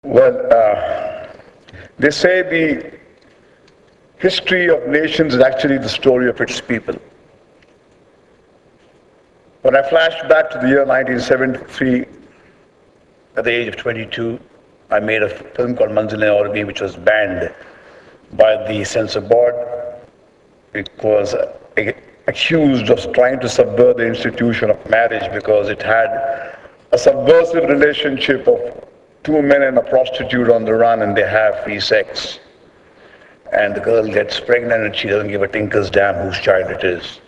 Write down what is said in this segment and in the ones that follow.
Well, they say the history of nations is actually the story of its people. When I flashed back to the year 1973, at the age of 22, I made a film called Manzil-e-Aurbi, which was banned by the Censor Board. It was accused of trying to subvert the institution of marriage because it had a subversive relationship of two men and a prostitute on the run, and they have free sex. And the girl gets pregnant and she doesn't give a tinker's damn whose child it is.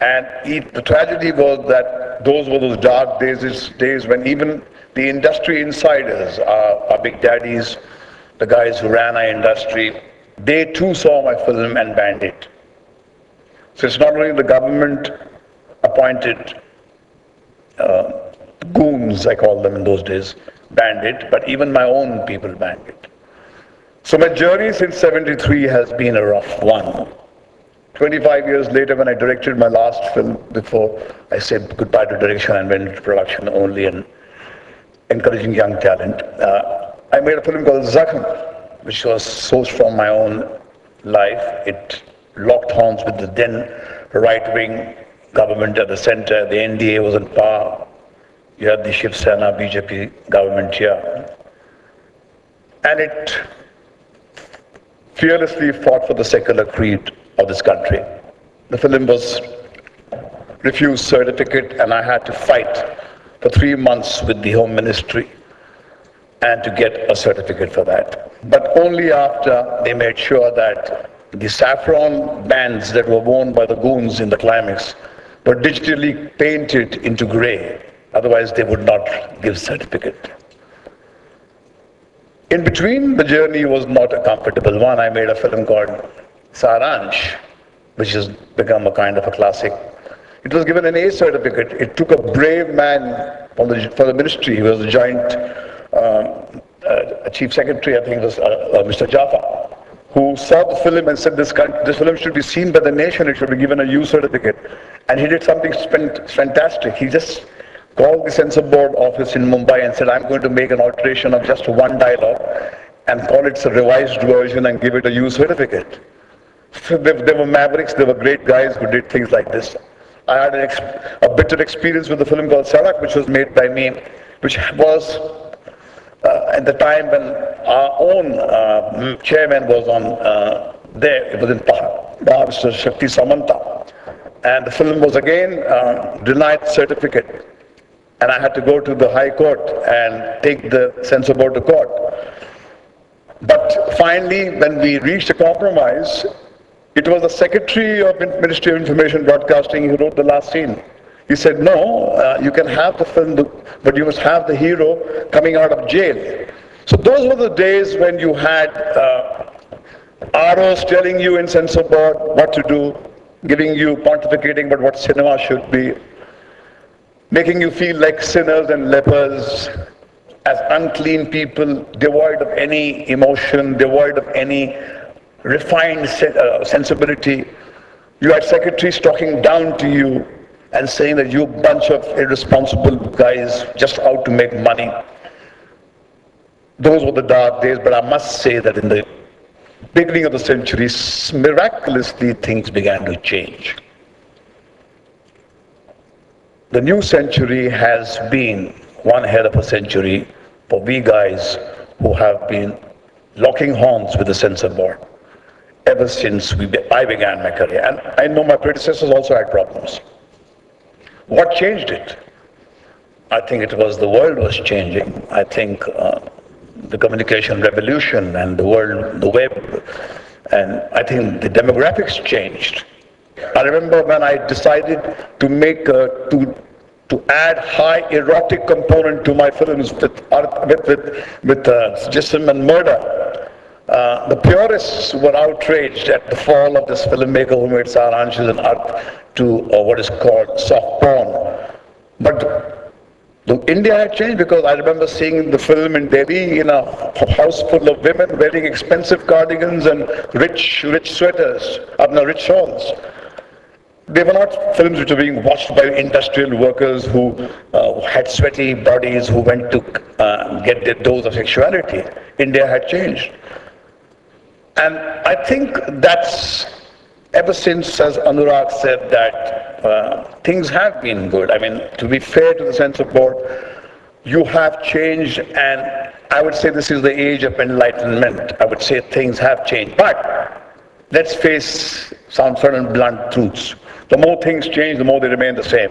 And the tragedy was that those were those dark days when even the industry insiders, our big daddies, the guys who ran our industry, they too saw my film and banned it. So it's not only the government appointed goons, I call them in those days, banned it, but even my own people banned it. So my journey since 73 has been a rough one. 25 years later, when I directed my last film, before I said goodbye to direction and went into production only and encouraging young talent, I made a film called Zakhm, which was sourced from my own life. It locked horns with the then right-wing government at the center. The NDA was in power. You had the Shiv Sena BJP government here. And it fearlessly fought for the secular creed of this country. The film was refused certificate, and I had to fight for 3 months with the Home Ministry and to get a certificate for that. But only after they made sure that the saffron bands that were worn by the goons in the climax were digitally painted into grey. Otherwise, they would not give certificate. In between, the journey was not a comfortable one. I made a film called Saransh, which has become a kind of a classic. It was given an A certificate. It took a brave man for the ministry. He was the joint chief secretary, I think it was Mr. Jaffa, who saw the film and said this film should be seen by the nation. It should be given a U certificate. And he did something fantastic. He just called the Censor Board office in Mumbai and said, I'm going to make an alteration of just one dialogue and call it a revised version and give it a U certificate. So they were mavericks, they were great guys who did things like this. I had a bitter experience with a film called Sarak, which was made by me, which was at the time when our own chairman was on there. It was in Pahar, Mr. Shakti Samanta. And the film was again denied certificate. And I had to go to the High Court and take the Censor Board to court. But finally, when we reached a compromise, it was the Secretary of Ministry of Information Broadcasting who wrote the last scene. He said, no, you can have the film, but you must have the hero coming out of jail. So those were the days when you had ROs telling you in Censor Board what to do, giving you pontificating about what cinema should be, making you feel like sinners and lepers, as unclean people, devoid of any emotion, devoid of any refined sensibility. You had secretaries talking down to you and saying that you bunch of irresponsible guys just out to make money. Those were the dark days, but I must say that in the beginning of the century, miraculously things began to change. The new century has been one hell of a century for we guys who have been locking horns with the Censor Board ever since I began my career. And I know my predecessors also had problems. What changed it? I think it was the world was changing. I think the communication revolution and the world, the web, and I think the demographics changed. I remember when I decided to make to add high erotic component to my films with jism and murder. The purists were outraged at the fall of this filmmaker who made Saransh and art to what is called soft porn. But India had changed, because I remember seeing the film in Delhi in a house full of women wearing expensive cardigans and rich sweaters, rich shawls. They were not films which were being watched by industrial workers who had sweaty bodies, who went to get their dose of sexuality. India had changed. And I think that's, ever since, as Anurag said, that things have been good. I mean, to be fair to the Censor Board, you have changed, and I would say this is the age of enlightenment. I would say things have changed. But let's face some certain blunt truths. The more things change, the more they remain the same.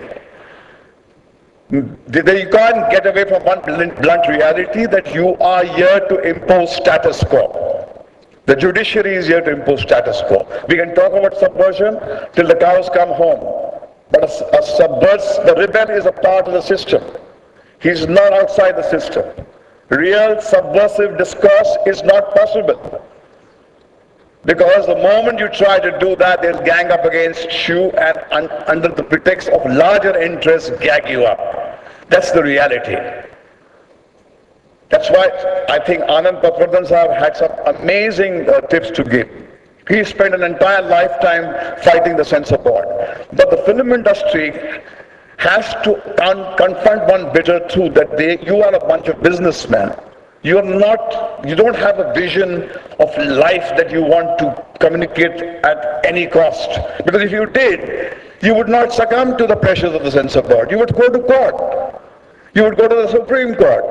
You can't get away from one blunt reality that you are here to impose status quo. The judiciary is here to impose status quo. We can talk about subversion till the cows come home. But the rebel is a part of the system. He's not outside the system. Real subversive discourse is not possible. Because the moment you try to do that, they'll gang up against you and under the pretext of larger interests, gag you up. That's the reality. That's why I think Anand Patwardhan Sahab had some amazing tips to give. He spent an entire lifetime fighting the Censor Board. But the film industry has to confront one bitter truth that you are a bunch of businessmen. You don't have a vision of life that you want to communicate at any cost. Because if you did, you would not succumb to the pressures of the Censor Board. You would go to court. You would go to the Supreme Court.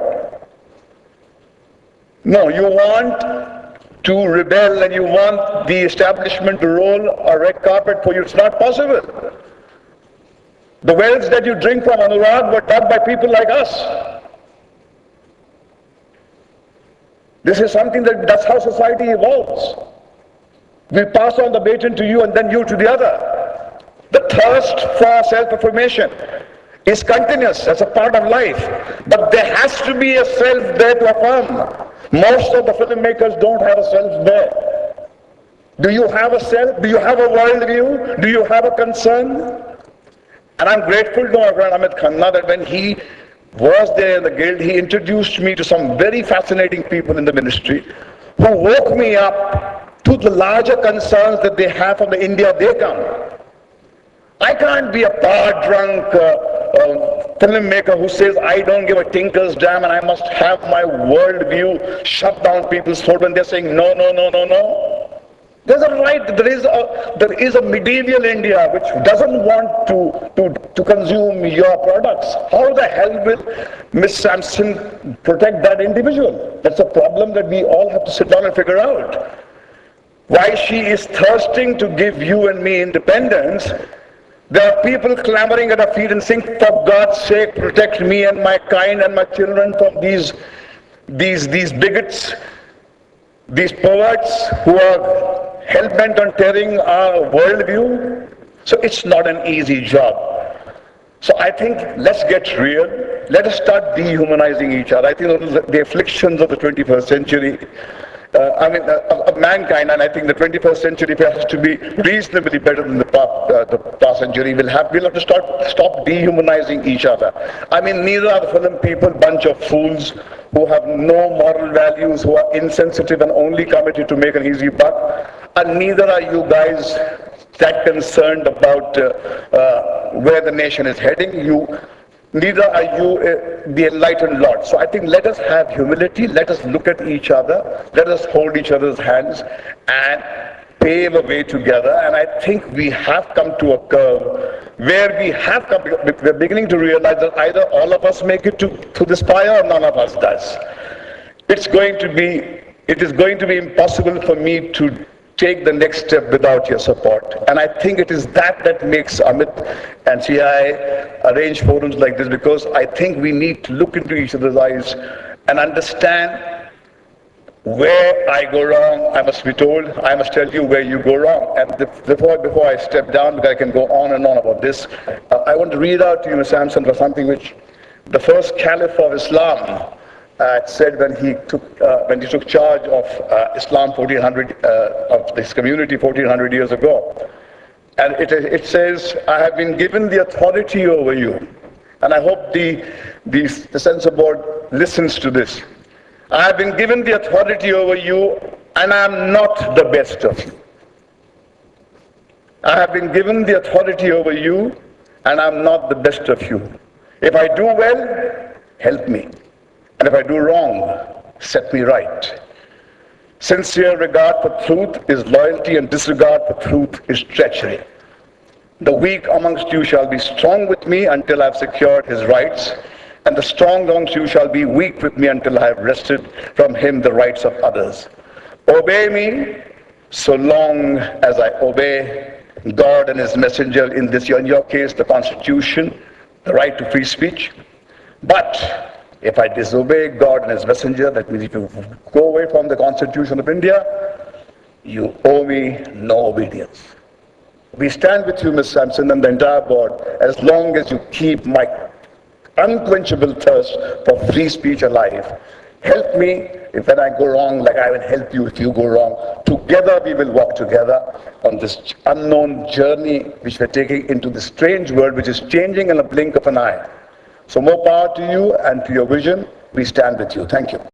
No, you want to rebel and you want the establishment to roll a red carpet for you. It's not possible. The wells that you drink from, Anurag, were dug by people like us. This is something that's how society evolves. We pass on the baton to you and then you to the other. The thirst for self-affirmation is continuous. That's a part of life. But there has to be a self there to affirm. Most of the filmmakers don't have a self there. Do you have a self? Do you have a worldview? Do you have a concern? And I'm grateful to my friend Amit Khanna that when he was there in the guild, he introduced me to some very fascinating people in the ministry who woke me up to the larger concerns that they have from the India they come. I can't be a bar-drunk filmmaker who says, I don't give a tinker's damn and I must have my worldview shut down people's throat when they're saying, no, no, no, no, no. There's a right, there is a medieval India which doesn't want to consume your products. How the hell will Miss Sampson protect that individual? That's a problem that we all have to sit down and figure out. Why she is thirsting to give you and me independence. There are people clamoring at her feet and saying, for God's sake, protect me and my kind and my children from these bigots, these perverts who are hell-bent on tearing our worldview. So it's not an easy job. So I think let's get real. Let us start dehumanizing each other. I think the afflictions of the 21st century, of mankind, and I think the 21st century has to be reasonably better than the past century. We'll have to stop dehumanizing each other. I mean, neither are the film people bunch of fools who have no moral values, who are insensitive and only committed to make an easy buck, and neither are you guys that concerned about where the nation is heading. Neither are you the enlightened lot. So I think let us have humility, let us look at each other, let us hold each other's hands and pave a way together. And I think we have come to a curve where we're beginning to realize that either all of us make it to this fire or none of us does. It is going to be impossible for me to take the next step without your support. And I think it is that makes Amit and CI arrange forums like this, because I think we need to look into each other's eyes and understand where I go wrong. I must be told, I must tell you where you go wrong. And before I step down, because I can go on and on about this, I want to read out to you, Mr. Sampson, for something which the first Caliph of Islam said when he took charge of Islam 1400 of this community 1400 years ago. And it says, I have been given the authority over you. And I hope the Censor Board listens to this. I have been given the authority over you, and I am not the best of you. I have been given the authority over you, and I'm not the best of you. If I do well, help me. And if I do wrong, set me right. Sincere regard for truth is loyalty, and disregard for truth is treachery. The weak amongst you shall be strong with me until I have secured his rights, and the strong amongst you shall be weak with me until I have wrested from him the rights of others. Obey me so long as I obey God and his messenger, in your case, the Constitution, the right to free speech. But if I disobey God and his messenger, that means if you go away from the Constitution of India, you owe me no obedience. We stand with you, Ms. Sampson, and the entire board, as long as you keep my unquenchable thirst for free speech alive. Help me if when I go wrong, like I will help you if you go wrong. Together we will walk together on this unknown journey which we're taking into this strange world which is changing in a blink of an eye. So more power to you and to your vision. We stand with you. Thank you.